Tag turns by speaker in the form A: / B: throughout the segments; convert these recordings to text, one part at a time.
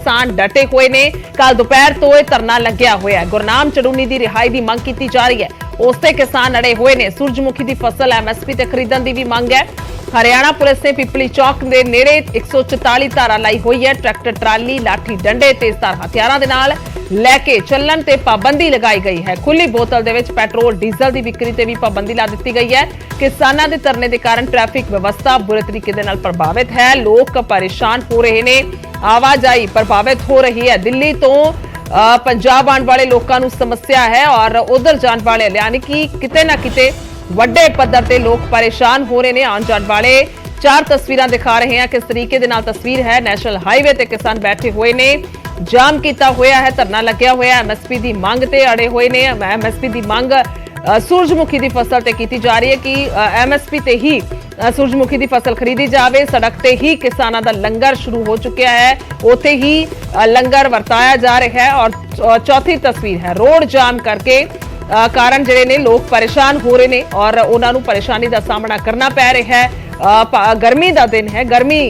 A: किसान डटे हुए ने कल दोपहर तो यह धरना लग्या हुआ है। गुरनाम चड़ूनी की रिहाई की मंग की जा रही है। उसते किसान अड़े हुए ने। सूरजमुखी की फसल MSP ते खरीदण की भी मंग है। हरियाणा पुलिस ने पिपली चौक के नेड़े 144 धारा लाई हुई है। ट्रैक्टर ट्राली लाठी डंडे तेजधार हथियारों के नाल लैके चलन ते पाबंदी लगाई गई है। खुली बोतल दे विच पेट्रोल डीजल की बिक्री ते भी पाबंदी ला दी गई है। किसानों के धरने के कारण ट्रैफिक व्यवस्था बुरे तरीके दे नाल प्रभावित है। लोग परेशान हो रहे ने। आवाजाही प्रभावित हो रही है। दिल्ली तो पंजाब आने वाले लोगों को समस्या है और उधर जाने वाले यानी कि किते ना किते वड्डे पद्धर ते लोग परेशान हो रहे हैं। आने जाने वाले चार तस्वीरें दिखा रहे हैं किस तरीके दे नाल तस्वीर है। नेशनल हाईवे ते किसान बैठे हुए ने। जाम किया हुआ है। धरना लग्या हुआ है। MSP की मांग ते अड़े हुए ने। MSP की मांग सूरजमुखी की फसल ते की जा रही है कि MSP ते ही सूरजमुखी की फसल खरीदी जाए। सड़क ते ही किसानों का लंगर शुरू हो चुका है। उथे ही लंगर वरताया जा रहा है। और चौथी तस्वीर है रोड जाम करके कारण जिहड़े ने लोग परेशान हो रहे हैं और उन्होंने परेशानी का सामना करना पै रहा है। गर्मी का दिन है। गर्मी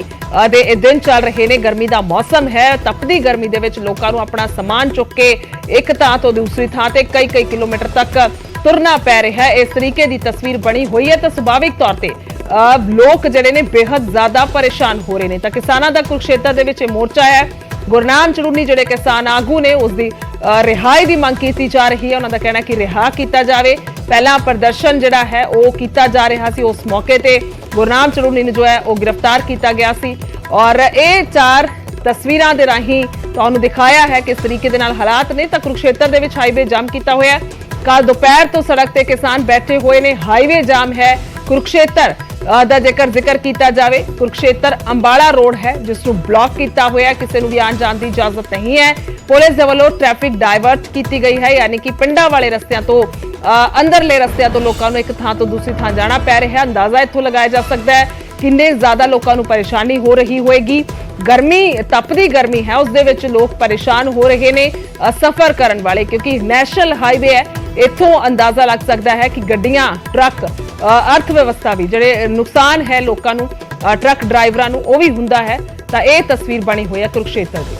A: दे दिन चल रहे ने। गर्मी का मौसम है। तपदी गर्मी दे विच लोकां नूं अपना समान चुक के एक थां तो दूसरी थां ते कई किलोमीटर तक तुरना पै रहा है। इस तरीके की तस्वीर बनी हुई है। तो स्वाभाविक तौर पर लोग जिहड़े ने बेहद ज्यादा परेशान हो रहे हैं। तो किसानों का कुरुक्षेत्र दे विच मोर्चा है। गुरनाम चड़ूनी जिहड़े किसान आगू ने उसकी रिहाई की मंग की जा रही है। उन्होंने कहना कि रिहा किया जाए। पहला प्रदर्शन जिहड़ा है वो किया जा रहा सी। उस मौके ते गुरनाम चड़ूनी ने जो है वो गिरफ्तार किया गया सी। और ये चार तस्वीरों के राही तुहानूं दिखाया है किस तरीके दे नाल हालात ने। तो कुरुक्षेत्र दे विच हाईवे जाम किया हुआ है। कल दोपहर तो सड़क ते किसान बैठे हुए ने। हाईवे जाम है। कुरुक्षेत्र दा जेकर जिक्र किया जाए कुरुक्षेत्र अंबाला रोड है जिसनूं ब्लॉक किया हुआ है। किसी भी आन जाने की इजाजत नहीं है। पुलिस दे वल्लों ट्रैफिक डायवर्ट की गई है यानी कि पिंडा वाले रस्तियां तो अंदरले रस्तियां तो लोगों को एक थां तो दूसरी थां जाना पै रहा है। अंदाजा इत्थों लगाया जा सकता है किन्ने ज्यादा लोगों को परेशानी हो रही होगी। गर्मी तपदी गर्मी है उसदे विच लोग परेशान हो रहे ने सफर करने वाले क्योंकि नेशनल हाईवे है। इत्थों अंदाजा लग सकता है कि गड्डियां ट्रक अर्थव्यवस्था भी जिहड़े नुकसान है लोगों नूं ट्रक ड्राइवरां नूं वो भी हुंदा है। तो यह तस्वीर बनी हुई है कुरुक्षेत्र की।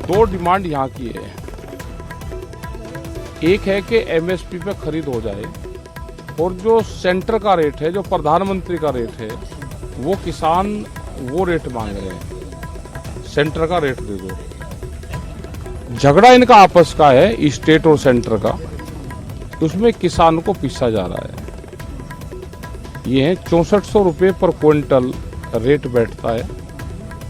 B: दो डिमांड यहाँ की है। एक है कि MSP पे खरीद हो जाए और जो सेंटर का रेट है जो प्रधानमंत्री का रेट है वो किसान वो रेट मांग रहे हैं। सेंटर का रेट दे दो। झगड़ा इनका आपस का है स्टेट और सेंटर का। उसमें किसान को पीसा जा रहा है। ये है 6400 रुपये पर क्विंटल रेट बैठता है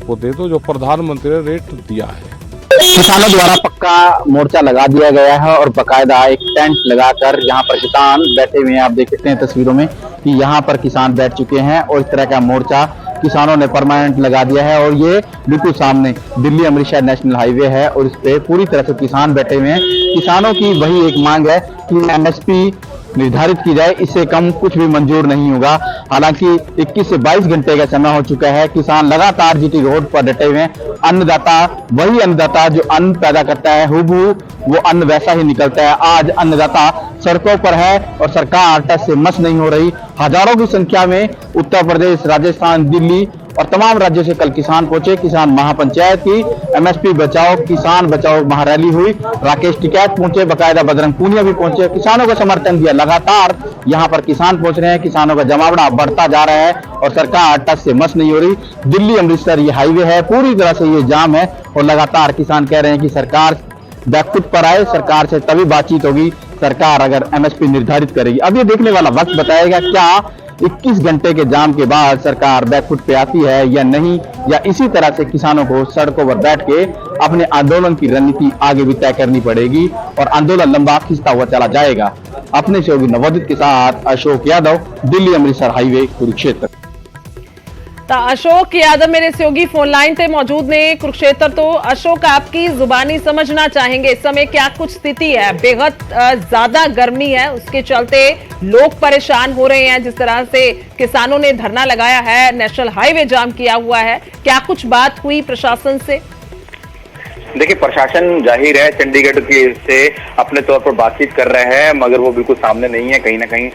B: वो दे दो जो प्रधानमंत्री ने रेट दिया है।
C: किसानों द्वारा पक्का मोर्चा लगा दिया गया है और बकायदा एक टेंट लगाकर यहाँ पर किसान बैठे हुए हैं। आप देख सकते हैं तस्वीरों में कि यहाँ पर किसान बैठ चुके हैं और इस तरह का मोर्चा किसानों ने परमानेंट लगा दिया है। और ये बिल्कुल सामने दिल्ली अमृतसर नेशनल हाईवे है और इस पे पूरी तरह से किसान बैठे हुए हैं। किसानों की वही एक मांग है कि MSP निर्धारित की जाए। इससे कम कुछ भी मंजूर नहीं होगा। हालांकि 21 से 22 घंटे का समय हो चुका है। किसान लगातार GT रोड पर डटे हुए हैं। अन्नदाता वही अन्नदाता जो अन्न पैदा करता है हूबहू वो अन्न वैसा ही निकलता है। आज अन्नदाता सड़कों पर है और सरकार टस से मस नहीं हो रही। हजारों की संख्या में उत्तर प्रदेश, राजस्थान, दिल्ली और तमाम राज्यों से कल किसान पहुंचे। किसान महापंचायत की MSP बचाओ किसान बचाओ महारैली हुई। राकेश टिकैत पहुंचे। बकायदा बजरंग पूनिया भी पहुंचे। किसानों को समर्थन दिया। लगातार यहाँ पर किसान पहुंच रहे हैं। किसानों का जमावड़ा बढ़ता जा रहा है और सरकार टस से मस नहीं हो रही। दिल्ली अमृतसर ये हाईवे है पूरी तरह से ये जाम है और लगातार किसान कह रहे हैं कि सरकार बैकफुट पर आए। सरकार से तभी बातचीत होगी सरकार अगर MSP निर्धारित करेगी। अब ये देखने वाला वक्त बताएगा क्या 21 घंटे के जाम के बाद सरकार बैकफुट पे आती है या नहीं, या इसी तरह से किसानों को सड़कों पर बैठ के अपने आंदोलन की रणनीति आगे भी तय करनी पड़ेगी और आंदोलन लंबा खिंचता हुआ चला जाएगा। अपने सहयोगी नवोदित के साथ अशोक यादव, दिल्ली अमृतसर हाईवे कुरुक्षेत्र।
A: तो अशोक यादव मेरे सहयोगी फोन लाइन पे मौजूद ने कुरुक्षेत्र। तो अशोक आपकी जुबानी समझना चाहेंगे इस समय क्या कुछ स्थिति है। बेहद ज्यादा गर्मी है उसके चलते लोग परेशान हो रहे हैं। जिस तरह से किसानों ने धरना लगाया है नेशनल हाईवे जाम किया हुआ है क्या कुछ बात हुई प्रशासन से?
D: देखिए, प्रशासन जाहिर है चंडीगढ़ के से अपने तौर पर बातचीत कर रहे हैं, मगर वो बिल्कुल सामने नहीं है। कहीं ना कहीं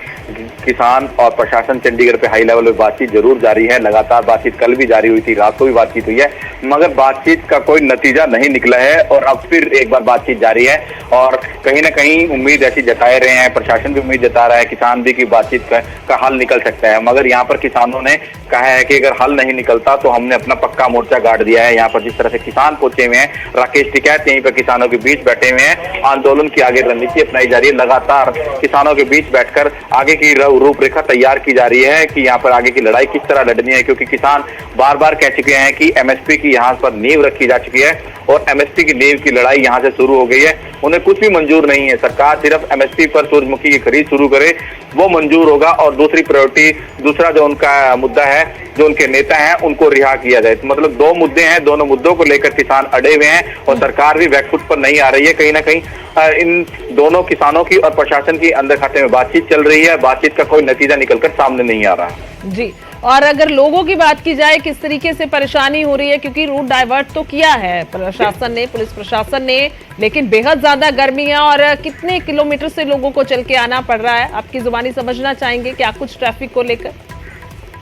D: किसान और प्रशासन चंडीगढ़ पे हाई लेवल पे बातचीत जरूर जारी है। लगातार बातचीत कल भी जारी हुई थी, रात को भी बातचीत हुई है, मगर बातचीत का कोई नतीजा नहीं निकला है और अब फिर एक बार बातचीत जारी है। और कहीं ना कहीं उम्मीद ऐसी जताए रहे हैं, प्रशासन भी उम्मीद जता रहा है, किसान भी की बातचीत का हल निकल सकता है। मगर यहाँ पर किसानों ने कहा है कि अगर हल नहीं निकलता तो हमने अपना पक्का मोर्चा गाड़ दिया है। यहाँ पर जिस तरह से किसान पहुंचे हुए हैं, राकेश टिकैत यहीं पर किसानों के बीच बैठे हुए हैं, आंदोलन की आगे रणनीति अपनाई जा रही है। लगातार किसानों के बीच बैठकर आगे की रूपरेखा तैयार की जा रही है कि यहाँ पर आगे की लड़ाई किस तरह लड़नी है, क्योंकि किसान बार बार कह चुके हैं कि एमएसपी की यहाँ पर नींव रखी जा चुकी है और एमएसपी की नींव की लड़ाई यहाँ से शुरू हो गई है। उन्हें कुछ भी मंजूर नहीं है, सरकार सिर्फ एमएसपी पर सूरजमुखी की खरीद शुरू करे वो मंजूर होगा और दूसरी प्रायोरिटी, दूसरा जो उनका मुद्दा है, जो उनके नेता हैं उनको रिहा किया जाए। मतलब दो मुद्दे हैं, दोनों मुद्दों को लेकर किसान अड़े हुए हैं और सरकार भी बैकफुट पर नहीं आ रही है। कहीं ना कहीं इन दोनों किसानों की और प्रशासन की अंदर खाते में बातचीत चल रही है, बातचीत का कोई नतीजा निकलकर सामने नहीं आ रहा
A: जी। और अगर लोगों की बात की जाए किस तरीके से परेशानी हो रही है, क्योंकि रूट डाइवर्ट तो किया है प्रशासन ने, पुलिस प्रशासन ने, लेकिन बेहद ज्यादा गर्मी है और कितने किलोमीटर से लोगों को चल के आना पड़ रहा है, आपकी जुबानी समझना चाहेंगे क्या कुछ ट्रैफिक को लेकर?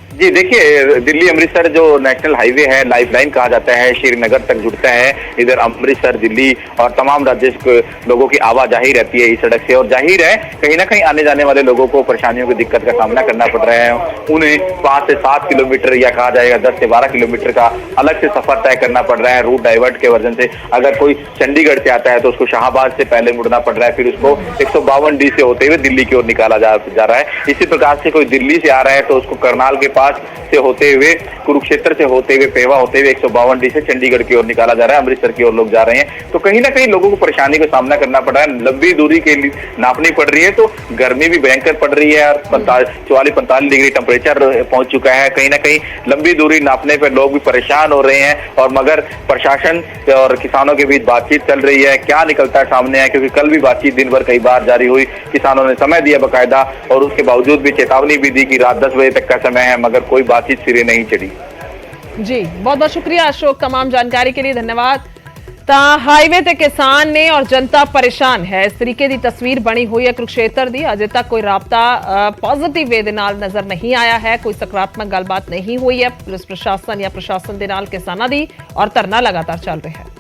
D: जी देखिए, दिल्ली अमृतसर जो नेशनल हाईवे है, लाइफलाइन कहा जाता है, श्रीनगर तक जुड़ता है। इधर अमृतसर, दिल्ली और तमाम राज्य के लोगों की आवाजाही रहती है इस सड़क से और जाहिर है कहीं ना कहीं आने जाने वाले लोगों को परेशानियों की दिक्कत का सामना करना पड़ रहा है। उन्हें 5 से 7 किलोमीटर या कहा जाएगा 10 से 12 किलोमीटर का अलग से सफर तय करना पड़ रहा है रूट डाइवर्ट के वजह से। अगर कोई चंडीगढ़ से आता है तो उसको शाहबाद से पहले मुड़ना पड़ रहा है, फिर उसको 152D से होते हुए दिल्ली की ओर निकाला जा रहा है। इसी प्रकार से कोई दिल्ली से आ रहा है तो उसको करनाल के पास से होते हुए, कुरुक्षेत्र से होते हुए, पेवा होते हुए 152D से चंडीगढ़ की ओर निकाला जा रहा है, अमृतसर की ओर लोग जा रहे हैं। तो कहीं ना कहीं लोगों को परेशानी का सामना करना पड़ रहा है। लंबी दूरी के लिए नापनी पड़ रही है तो गर्मी भी भयंकर पड़ रही है और 44-45 डिग्री टेम्परेचर पहुंच चुका है। कहीं ना कहीं लंबी दूरी नापने पर लोग भी परेशान हो रहे हैं और मगर प्रशासन और किसानों के बीच बातचीत चल रही है, क्या निकलता है सामने है, क्योंकि कल भी बातचीत दिन भर कई बार जारी हुई, किसानों ने समय दिया बकायदा और उसके बावजूद भी चेतावनी भी दी कि रात 10 बजे तक का समय है, मगर कोई बातचीत सिरे नहीं चढ़ी।
A: जी बहुत बहुत शुक्रिया अशोक, तमाम जानकारी के लिए धन्यवाद। हाईवे ते किसान ने और जनता परेशान है, इस तरीके की तस्वीर बनी हुई है कुरुक्षेत्र दी। अजे तक कोई राबता पॉजिटिव वे दे नाल नजर नहीं आया है, कोई सकारात्मक गलबात नहीं हुई है पुलिस प्रशासन या प्रशासन दे नाल किसानां दी और धरना लगातार चल रहा है।